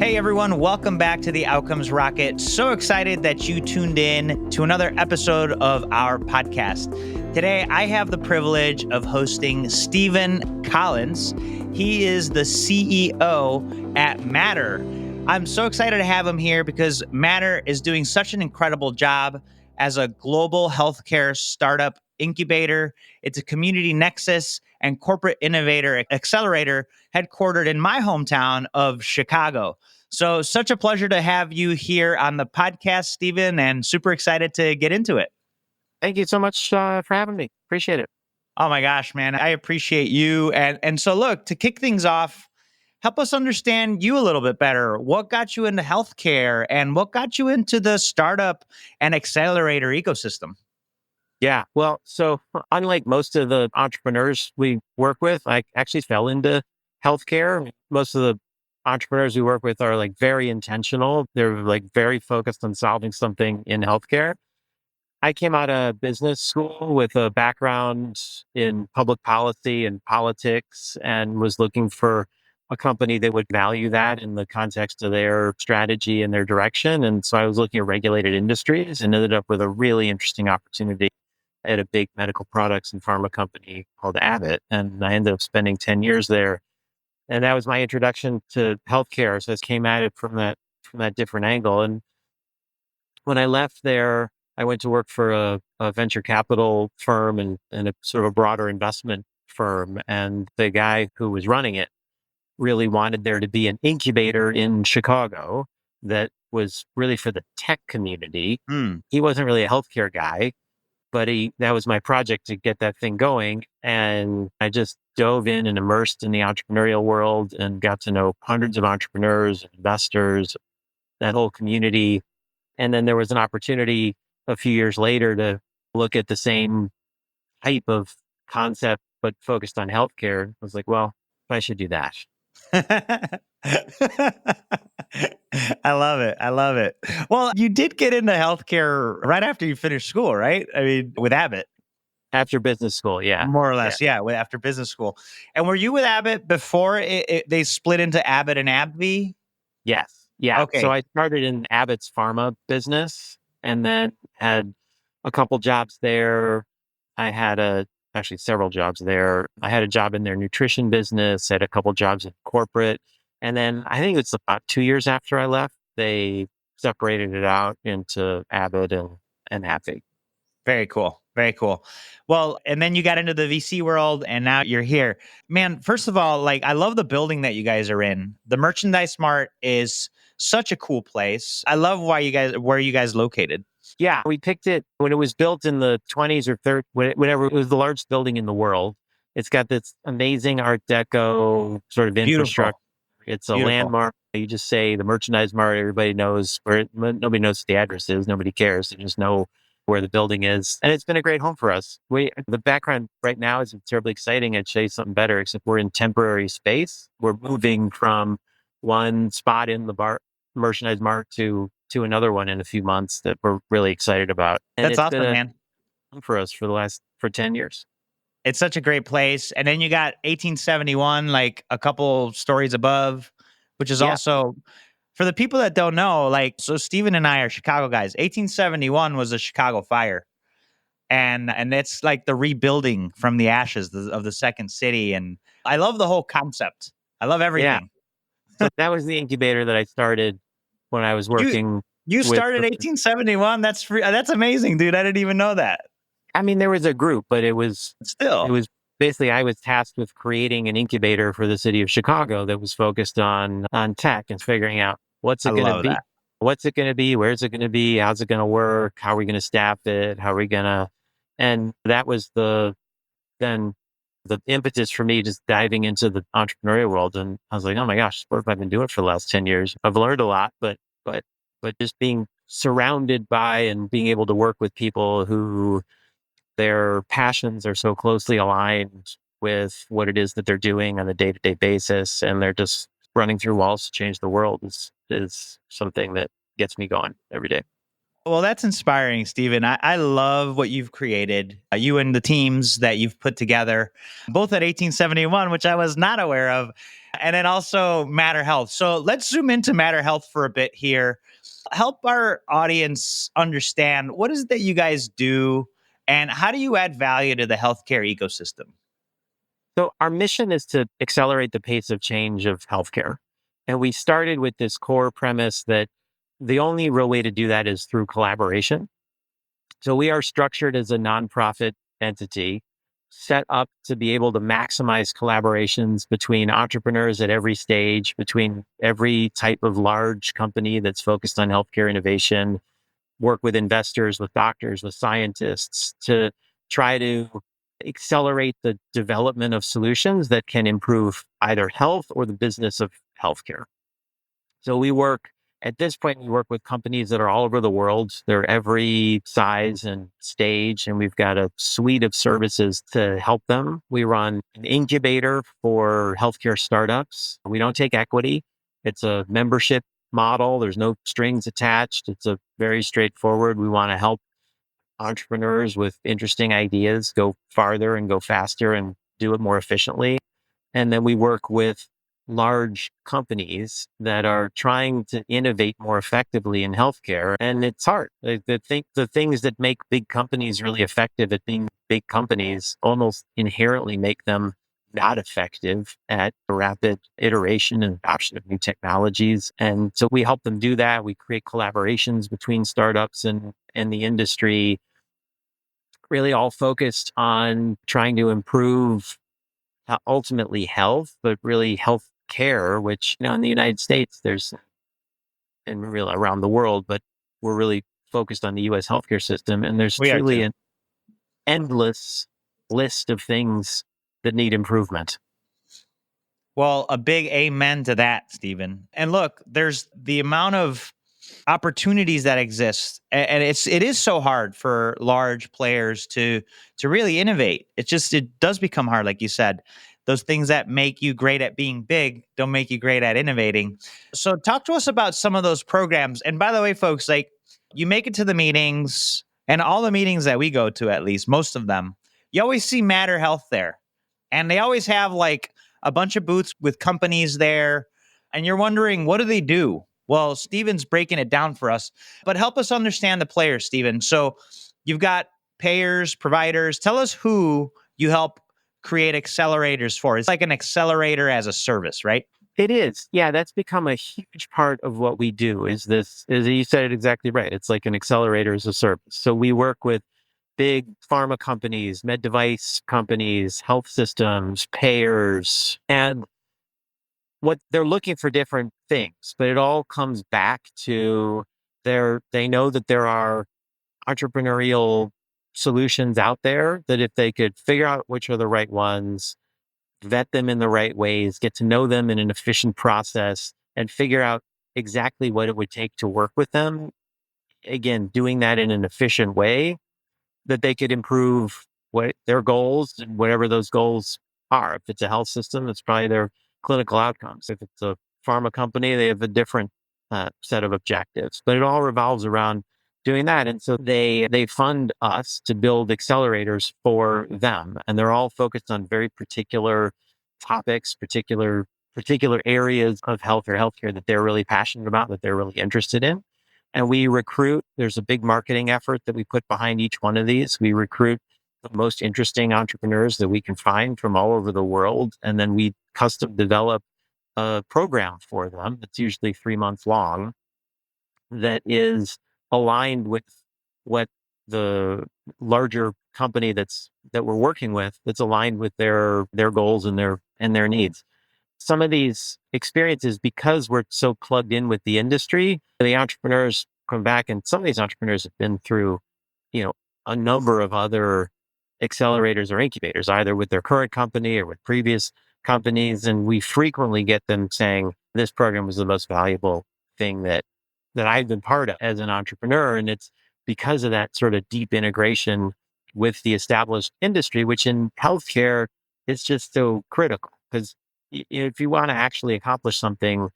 Hey everyone, welcome back to the Outcomes Rocket. So excited that you tuned in to another episode of our podcast. Today, I have the privilege of hosting Stephen Collens. He is the CEO at Matter. I'm so excited to have him here because Matter is doing such an incredible job as a global healthcare startup incubator. It's a community nexus and corporate innovator accelerator headquartered in my hometown of Chicago. So such a pleasure to have you here on the podcast, Stephen, and super excited to get into it. Thank you so much for having me. Appreciate it. Oh my gosh, man. I appreciate you. And so look, to kick things off, help us understand you a little bit better. What got you into healthcare and what got you into the startup and accelerator ecosystem? Yeah. Well, so unlike most of the entrepreneurs we work with, I actually fell into healthcare. Most of the entrepreneurs we work with are like very intentional. They're like very focused on solving something in healthcare. I came out of business school with a background in public policy and politics and was looking for a company that would value that in the context of their strategy and their direction. And so I was looking at regulated industries and ended up with a really interesting opportunity at a big medical products and pharma company called Abbott. And I ended up spending 10 years there. And that was my introduction to healthcare. So I came at it from that different angle. And when I left there, I went to work for a venture capital firm and a sort of a broader investment firm. And the guy who was running it really wanted there to be an incubator in Chicago that was really for the tech community. He wasn't really a healthcare guy, but that was my project to get that thing going. And I just dove in and immersed in the entrepreneurial world and got to know hundreds of entrepreneurs, investors, that whole community. And then there was an opportunity a few years later to look at the same type of concept, but focused on healthcare. I was like, well, I should do that. I love it. I love it. Well, you did get into healthcare right after you finished school, right? I mean, with Abbott. After business school, yeah. More or less, yeah, after business school. And were you with Abbott before they split into Abbott and AbbVie? Yes. Yeah. Okay. So I started in Abbott's pharma business and then had a couple jobs there. I had actually several jobs there. I had a job in their nutrition business, had a couple jobs in corporate. And then I think it's about 2 years after I left, they separated it out into Abbott and AbbVie. Very cool. Very cool. Well, and then you got into the VC world and now you're here. Man, first of all, like I love the building that you guys are in. The Merchandise Mart is such a cool place. I love where you guys located. Yeah, we picked it when it was built in the 20s or 30s, whenever it was the largest building in the world. It's got this amazing Art Deco sort of infrastructure. It's a landmark. You just say the Merchandise Mart, everybody knows nobody knows what the address is. Nobody cares. They just know where the building is. And it's been a great home for us. The background right now isn't terribly exciting. I'd show you something better, except we're in temporary space. We're moving from one spot in the Merchandise Mart to another one in a few months that we're really excited about. And that's awesome, man. For us for 10 years. It's such a great place. And then you got 1871, like a couple stories above, which is also, for the people that don't know, like, so Stephen and I are Chicago guys. 1871 was a Chicago fire. And it's like the rebuilding from the ashes of the second city. And I love the whole concept. I love everything. So that was the incubator that I started when I was working. You started 1871. That's amazing, dude. I didn't even know that. I mean, there was a group, but it was basically, I was tasked with creating an incubator for the city of Chicago that was focused on tech and figuring out what's it going to be, what's it going to be, where's it going to be, how's it going to work, how are we going to staff it, how are we going to, and that was the impetus for me just diving into the entrepreneurial world. And I was like, oh my gosh, what have I been doing for the last 10 years? I've learned a lot, but just being surrounded by and being able to work with people who their passions are so closely aligned with what it is that they're doing on a day-to-day basis, and they're just running through walls to change the world is something that gets me going every day. Well, that's inspiring, Stephen. I love what you've created, you and the teams that you've put together, both at 1871, which I was not aware of, and then also Matter Health. So let's zoom into Matter Health for a bit here. Help our audience understand what is it that you guys do and how do you add value to the healthcare ecosystem? So our mission is to accelerate the pace of change of healthcare. And we started with this core premise that the only real way to do that is through collaboration. So we are structured as a nonprofit entity set up to be able to maximize collaborations between entrepreneurs at every stage, between every type of large company that's focused on healthcare innovation, work with investors, with doctors, with scientists to try to accelerate the development of solutions that can improve either health or the business of healthcare. So at this point, we work with companies that are all over the world. They're every size and stage, and we've got a suite of services to help them. We run an incubator for healthcare startups. We don't take equity. It's a membership model. There's no strings attached. It's a very straightforward. We want to help entrepreneurs with interesting ideas go farther and go faster and do it more efficiently. And then we work with large companies that are trying to innovate more effectively in healthcare. And it's hard. The things that make big companies really effective at being big companies almost inherently make them not effective at rapid iteration and adoption of new technologies. And so we help them do that. We create collaborations between startups and the industry, really all focused on trying to improve ultimately health, but really health care, which in the United States, there's and really around the world, but we're really focused on the US healthcare system. And there's We are truly too. an endless list of things that need improvement. Well, a big amen to that, Stephen. And look, there's the amount of opportunities that exist, and it is so hard for large players to really innovate. It does become hard, like you said. Those things that make you great at being big don't make you great at innovating. So, talk to us about some of those programs. And by the way, folks, like you make it to the meetings, and all the meetings that we go to, at least most of them, you always see Matter Health there, and they always have like a bunch of booths with companies there, and you're wondering, what do they do? Well, Steven's breaking it down for us, but help us understand the players, Steven. So you've got payers, providers. Tell us who you help create accelerators for. It's like an accelerator as a service, right? It is. Yeah, that's become a huge part of what we do is you said it exactly right. It's like an accelerator as a service. So we work with big pharma companies, med device companies, health systems, payers, and what they're looking for different things, but it all comes back to they know that there are entrepreneurial solutions out there that if they could figure out which are the right ones, vet them in the right ways, get to know them in an efficient process, and figure out exactly what it would take to work with them. Again, doing that in an efficient way that they could improve what their goals and whatever those goals are. If it's a health system, it's probably their clinical outcomes. If it's a pharma company, they have a different set of objectives. But it all revolves around doing that, and so they fund us to build accelerators for them, and they're all focused on very particular topics, particular areas of health or healthcare that they're really passionate about, that they're really interested in. And we recruit, there's a big marketing effort that we put behind each one of these. We recruit the most interesting entrepreneurs that we can find from all over the world. And then we custom develop a program for them that's usually 3 months long that is aligned with what the larger company that we're working with, that's aligned with their goals and their needs. Some of these experiences, because we're so plugged in with the industry, the entrepreneurs come back, and some of these entrepreneurs have been through, you know, a number of other accelerators or incubators, either with their current company or with previous companies. And we frequently get them saying, this program was the most valuable thing that I've been part of as an entrepreneur. And it's because of that sort of deep integration with the established industry, which in healthcare is just so critical. Because if you want to actually accomplish something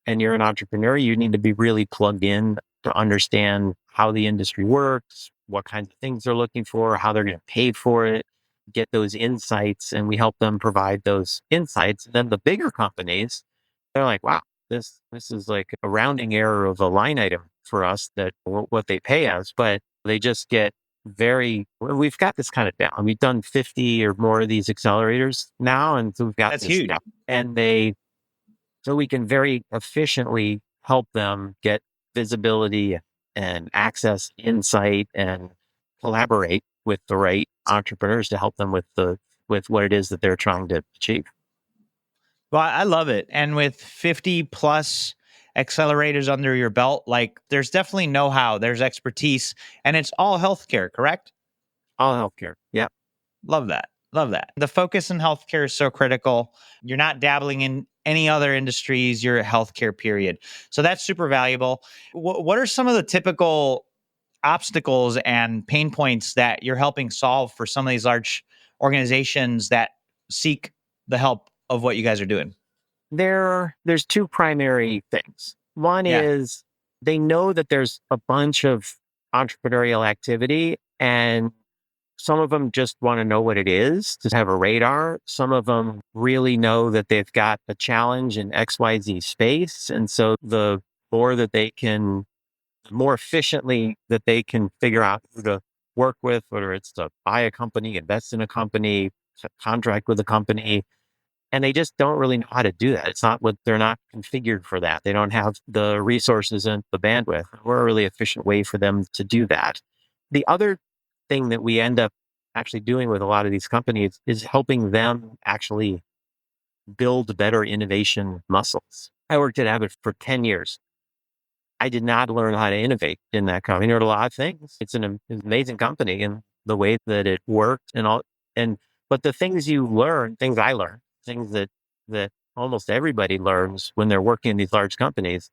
and you're an entrepreneur, you need to be really plugged in to understand how the industry works, what kinds of things they're looking for, how they're going to pay for it, get those insights, and we help them provide those insights. And then the bigger companies, they're like, wow, this is like a rounding error of a line item for us that what they pay us, but they just get we've got this kind of down. We've done 50 or more of these accelerators now. And so we've got That's this huge. down. And so we can very efficiently help them get visibility and access insight and collaborate with the right entrepreneurs to help them with what it is that they're trying to achieve. Well, I love it. And with 50 plus accelerators under your belt, like there's definitely know-how, there's expertise, and it's all healthcare, correct? All healthcare. Yeah. Love that. Love that. The focus in healthcare is so critical. You're not dabbling in any other industries, you're a healthcare period. So that's super valuable. What are some of the typical obstacles and pain points that you're helping solve for some of these large organizations that seek the help of what you guys are doing? There's two primary things. One Yeah. is they know that there's a bunch of entrepreneurial activity, and some of them just want to know what it is to have a radar. Some of them really know that they've got a challenge in XYZ space. And so the more that they can, more efficiently that they can figure out who to work with, whether it's to buy a company, invest in a company, contract with a company, and they just don't really know how to do that. It's not what they're not configured for that. They don't have the resources and the bandwidth. We're a really efficient way for them to do that. The other thing that we end up actually doing with a lot of these companies is helping them actually build better innovation muscles. I worked at Abbott for 10 years. I did not learn how to innovate in that company. I learned a lot of things. It's an amazing company and the way that it worked and all. And but the things you learn, things I learned, things that almost everybody learns when they're working in these large companies,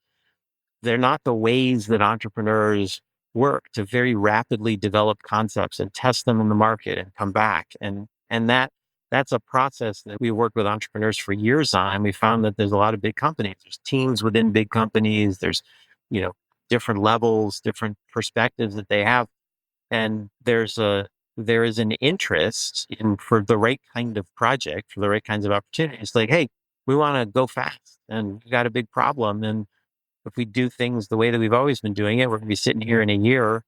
they're not the ways that entrepreneurs work to very rapidly develop concepts and test them in the market and come back. And that's a process that we worked with entrepreneurs for years on. We found that there's a lot of big companies. There's teams within big companies. There's, you know, different levels, different perspectives that they have. And there is an interest in for the right kind of project, for the right kinds of opportunities. Like, hey, we want to go fast and we got a big problem. And if we do things the way that we've always been doing it, we're going to be sitting here in a year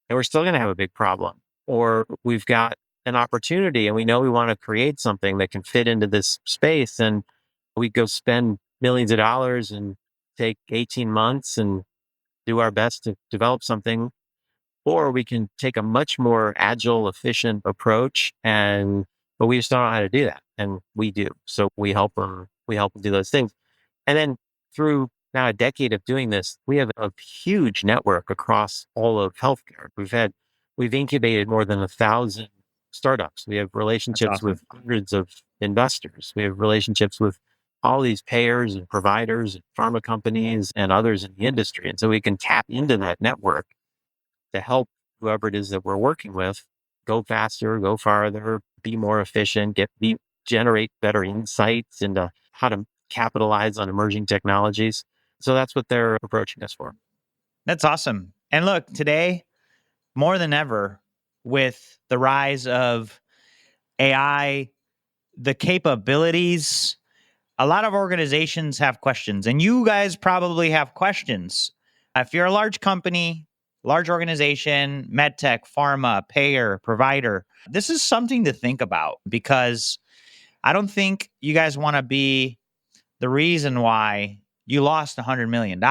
and we're still going to have a big problem. Or we've got an opportunity and we know we want to create something that can fit into this space. And we go spend millions of dollars and take 18 months and do our best to develop something. Or we can take a much more agile, efficient approach but we just don't know how to do that. And we do. So we help them do those things. And then through now a decade of doing this, we have a huge network across all of healthcare. We've incubated more than 1,000 startups. We have That's relationships awesome. with hundreds of investors. We have relationships with all these payers and providers and pharma companies and others in the industry. And so we can tap into that network to help whoever it is that we're working with go faster, go farther, be more efficient, generate better insights into how to capitalize on emerging technologies. So that's what they're approaching us for. That's awesome. And look, today, more than ever, with the rise of AI, the capabilities, a lot of organizations have questions, and you guys probably have questions. If you're a large company, large organization, medtech, pharma, payer, provider, this is something to think about because I don't think you guys want to be the reason why you lost $100 million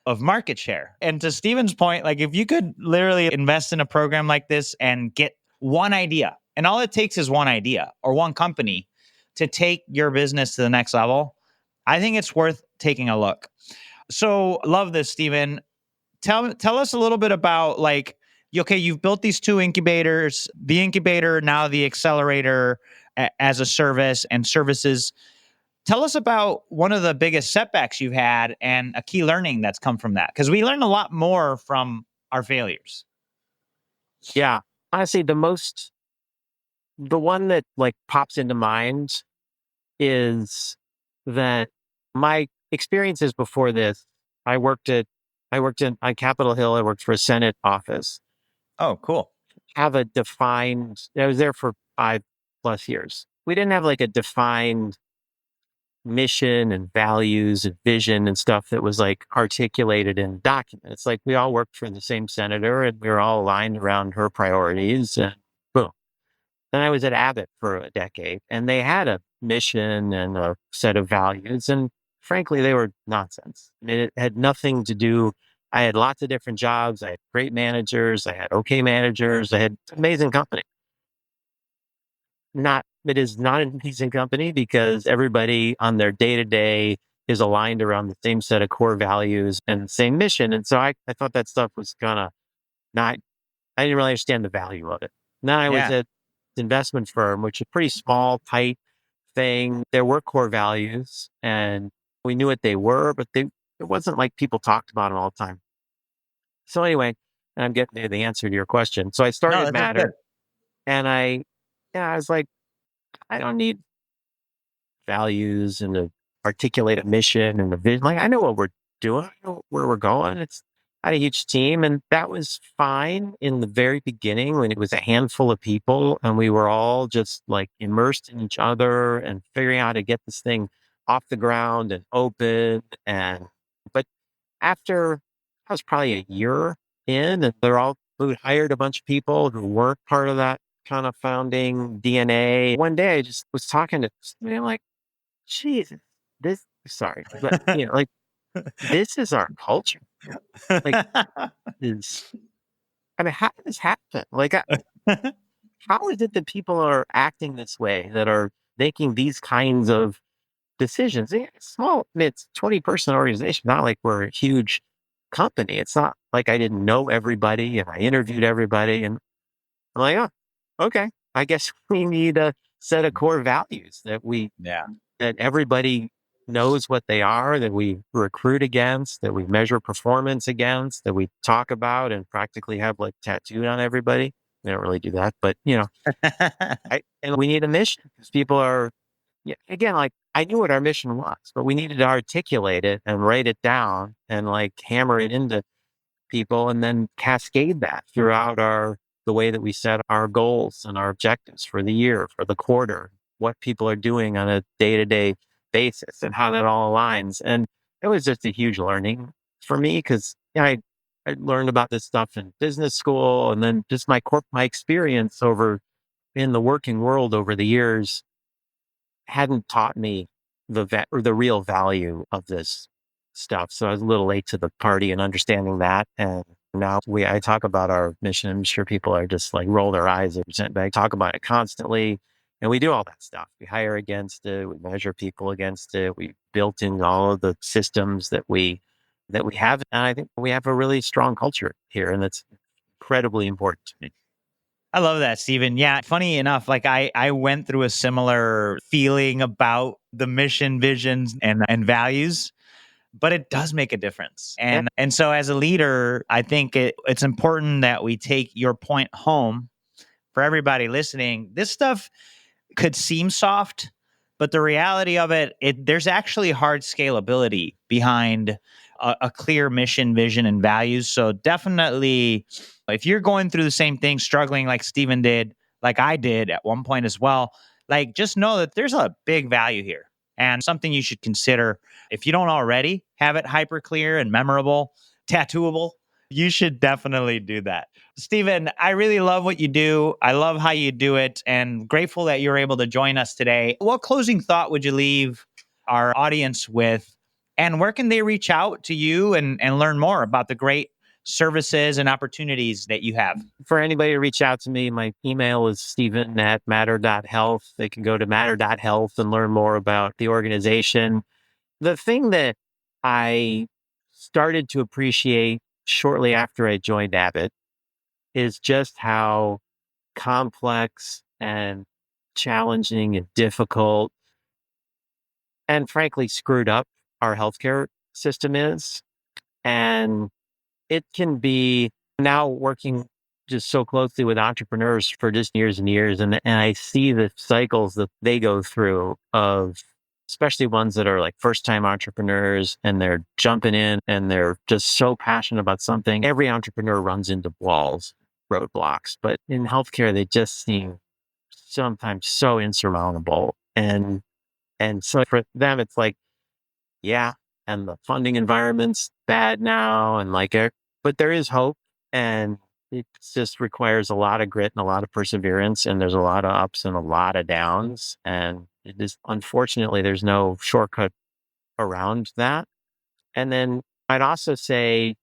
of market share. And to Steven's point, like if you could literally invest in a program like this and get one idea, and all it takes is one idea or one company to take your business to the next level, I think it's worth taking a look. So love this, Steven. Tell us a little bit about like, okay, you've built these two incubators, the incubator, now the accelerator as a service and services. Tell us about one of the biggest setbacks you've had and a key learning that's come from that. Because we learn a lot more from our failures. Yeah. Honestly, the one that like pops into mind is that my experiences before this, I worked at I worked on Capitol Hill. I worked for a Senate office. Oh, cool. Have a defined, I was there for 5+ years. We didn't have like a defined mission and values and vision and stuff that was like articulated in documents. It's like we all worked for the same senator and we were all aligned around her priorities and boom. Then I was at Abbott for a decade and they had a mission and a set of values. And frankly, they were nonsense. I mean, it had nothing to do. I had lots of different jobs. I had great managers. I had okay managers. I had amazing company. It is not an amazing company because everybody on their day to day is aligned around the same set of core values and the same mission. And so I thought that stuff was kind of not, I didn't really understand the value of it. Then I was Yeah. at an investment firm, which is a pretty small, tight thing. There were core values and we knew what they were, but it wasn't like people talked about them all the time. So anyway, and I'm getting to the answer to your question. So I No, started this is good. Matter and I was like, I don't need values and to articulate a mission and a vision. Like I know what we're doing, I know where we're going. I had a huge team, and that was fine in the very beginning when it was a handful of people and we were all just like immersed in each other and figuring out how to get this thing off the ground and open. But after I was probably a year in, and we hired a bunch of people who weren't part of that kind of founding DNA. One day I just was talking to somebody, I'm like, Jesus, this sorry, but like this is our culture. Like is I mean, how did this happen? Like how is it that people are acting this way, that are making these kinds of decisions? It's small, I mean, it's 20-person organization, not like we're a huge company. It's not like I didn't know everybody and I interviewed everybody and I'm like, oh, okay. I guess we need a set of core values Yeah. that everybody knows what they are, that we recruit against, that we measure performance against, that we talk about and practically have like tattooed on everybody. We don't really do that, but and we need a mission because people are, yeah, again, like I knew what our mission was, but we needed to articulate it and write it down and like hammer it into people and then cascade that throughout the way that we set our goals and our objectives for the year, for the quarter, what people are doing on a day-to-day basis and how that all aligns. And it was just a huge learning for me because I learned about this stuff in business school and then just my experience over in the working world over the years hadn't taught me or the real value of this stuff. So I was a little late to the party in understanding that. And now I talk about our mission. I'm sure people are just like roll their eyes, but I talk about it constantly. And we do all that stuff. We hire against it. We measure people against it. We built in all of the systems that we have. And I think we have a really strong culture here. And that's incredibly important to me. I love that, Stephen. Yeah, funny enough, like I went through a similar feeling about the mission, visions, and values, but it does make a difference. Yeah. And so as a leader, I think it's important that we take your point home for everybody listening. This stuff could seem soft, but the reality of there's actually hard scalability behind a clear mission, vision, and values. So definitely, if you're going through the same thing, struggling like Steven did, like I did at one point as well, like just know that there's a big value here and something you should consider. If you don't already have it hyper clear and memorable, tattooable, you should definitely do that. Stephen, I really love what you do. I love how you do it and grateful that you're able to join us today. What closing thought would you leave our audience with? And where can they reach out to you and learn more about the great services and opportunities that you have? For anybody to reach out to me, my email is Stephen@matter.health. They can go to matter.health and learn more about the organization. The thing that I started to appreciate shortly after I joined Abbott is just how complex and challenging and difficult and frankly screwed up our healthcare system is. And it can be now working just so closely with entrepreneurs for just years and years. And I see the cycles that they go through of especially ones that are like first time entrepreneurs and they're jumping in and they're just so passionate about something. Every entrepreneur runs into walls, roadblocks, but in healthcare, they just seem sometimes so insurmountable. And so for them, it's like, yeah, and the funding environment's bad now. And like, but there is hope. And it just requires a lot of grit and a lot of perseverance. And there's a lot of ups and a lot of downs. And it is, unfortunately, there's no shortcut around that. And then I'd also say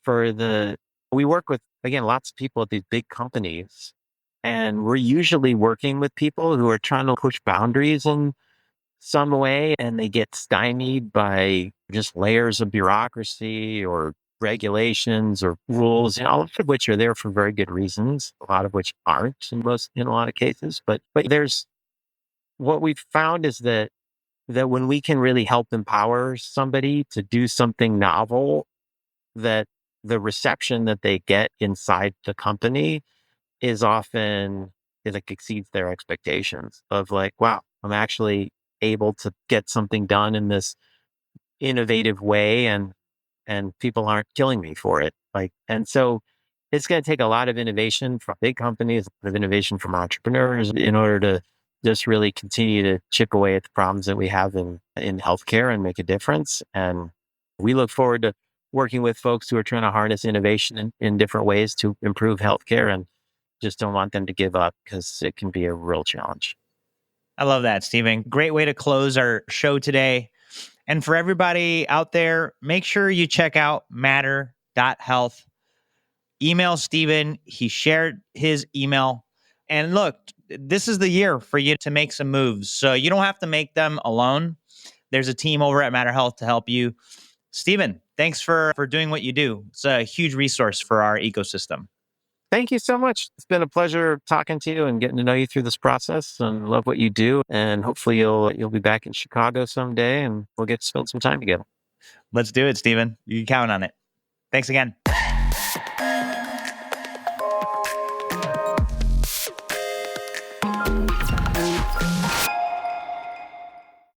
we work with, again, lots of people at these big companies. And we're usually working with people who are trying to push boundaries in some way, and they get stymied by just layers of bureaucracy or regulations or rules, all of which are there for very good reasons, a lot of which aren't in a lot of cases. But there's what we've found is that when we can really help empower somebody to do something novel, that the reception that they get inside the company is often it like exceeds their expectations of like, wow, I'm actually able to get something done in this innovative way and people aren't killing me for it. Like, and so it's going to take a lot of innovation from big companies, a lot of innovation from entrepreneurs in order to just really continue to chip away at the problems that we have in healthcare and make a difference. And we look forward to working with folks who are trying to harness innovation in different ways to improve healthcare and just don't want them to give up because it can be a real challenge. I love that, Stephen. Great way to close our show today. And for everybody out there, make sure you check out matter.health. Email Stephen. He shared his email. And look, this is the year for you to make some moves. So you don't have to make them alone. There's a team over at Matter Health to help you. Stephen, thanks for doing what you do. It's a huge resource for our ecosystem. Thank you so much. It's been a pleasure talking to you and getting to know you through this process and love what you do. And hopefully you'll be back in Chicago someday and we'll get to spend some time together. Let's do it, Stephen. You can count on it. Thanks again.